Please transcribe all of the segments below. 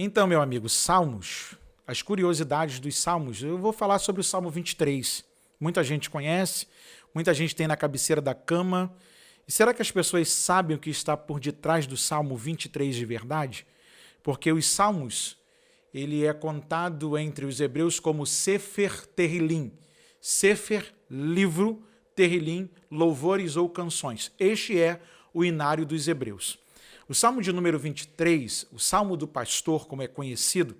Então, meu amigo, Salmos, as curiosidades dos Salmos, eu vou falar sobre o Salmo 23. Muita gente conhece, muita gente tem na cabeceira da cama. E será que as pessoas sabem o que está por detrás do Salmo 23 de verdade? Porque os Salmos, ele é contado entre os hebreus como Sefer Terrilim. Sefer, livro, Terrilim, louvores ou canções. Este é o inário dos hebreus. O Salmo de número 23, o Salmo do Pastor, como é conhecido,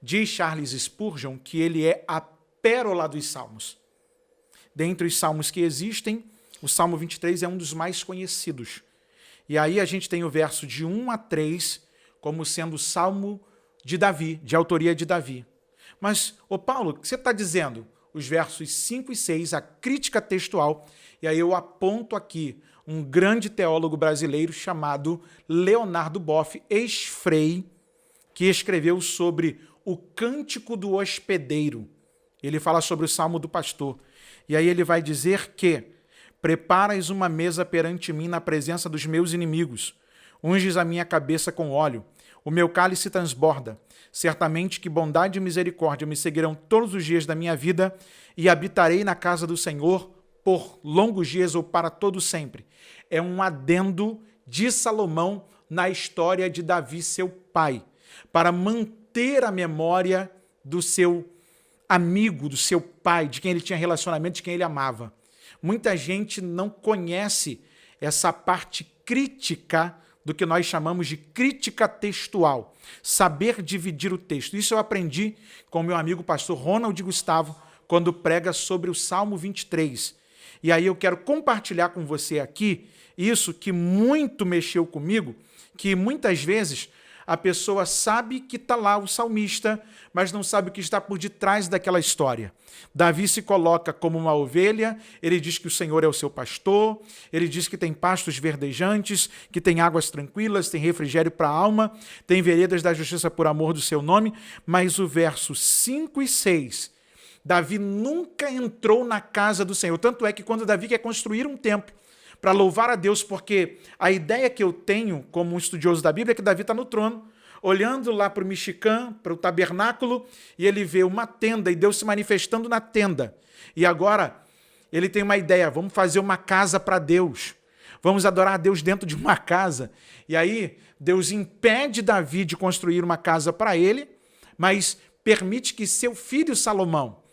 diz Charles Spurgeon que ele é a pérola dos Salmos. Dentre os salmos que existem, o Salmo 23 é um dos mais conhecidos. E aí a gente tem o verso de 1 a 3 como sendo o Salmo de Davi, de autoria de Davi. Mas, Paulo, o que você está dizendo? Os versos 5 e 6, a crítica textual, e aí eu aponto aqui um grande teólogo brasileiro chamado Leonardo Boff, ex-frei, que escreveu sobre o Cântico do Hospedeiro. Ele fala sobre o Salmo do Pastor. E aí ele vai dizer que preparas uma mesa perante mim na presença dos meus inimigos, unges a minha cabeça com óleo, o meu cálice transborda. Certamente que bondade e misericórdia me seguirão todos os dias da minha vida e habitarei na casa do Senhor por longos dias ou para todo sempre. É um adendo de Salomão na história de Davi, seu pai, para manter a memória do seu amigo, do seu pai, de quem ele tinha relacionamento, de quem ele amava. Muita gente não conhece essa parte crítica do que nós chamamos de crítica textual, saber dividir o texto. Isso eu aprendi com o meu amigo pastor Ronald Gustavo, quando prega sobre o Salmo 23. E aí eu quero compartilhar com você aqui isso que muito mexeu comigo, que muitas vezes a pessoa sabe que está lá o salmista, mas não sabe o que está por detrás daquela história. Davi se coloca como uma ovelha, ele diz que o Senhor é o seu pastor, ele diz que tem pastos verdejantes, que tem águas tranquilas, tem refrigério para a alma, tem veredas da justiça por amor do seu nome, mas o verso 5 e 6, Davi nunca entrou na casa do Senhor. Tanto é que quando Davi quer construir um templo para louvar a Deus, porque a ideia que eu tenho como um estudioso da Bíblia é que Davi está no trono, olhando lá para o Mishkan, para o tabernáculo, e ele vê uma tenda e Deus se manifestando na tenda. E agora ele tem uma ideia, vamos fazer uma casa para Deus, vamos adorar a Deus dentro de uma casa. E aí Deus impede Davi de construir uma casa para ele, mas permite que seu filho Salomão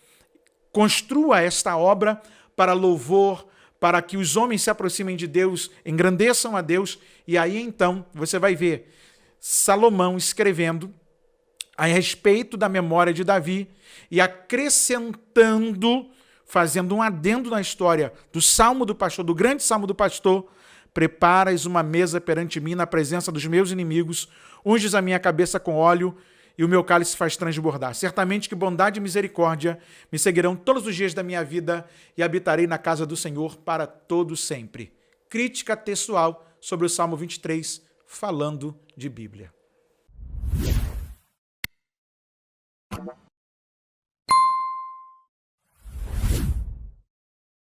construa esta obra para louvor, para que os homens se aproximem de Deus, engrandeçam a Deus, e aí então você vai ver Salomão escrevendo a respeito da memória de Davi e acrescentando, fazendo um adendo na história do Salmo do Pastor, do grande Salmo do Pastor: preparas uma mesa perante mim na presença dos meus inimigos, unges a minha cabeça com óleo, e o meu cálice faz transbordar. Certamente que bondade e misericórdia me seguirão todos os dias da minha vida e habitarei na casa do Senhor para todo sempre. Crítica textual sobre o Salmo 23, falando de Bíblia.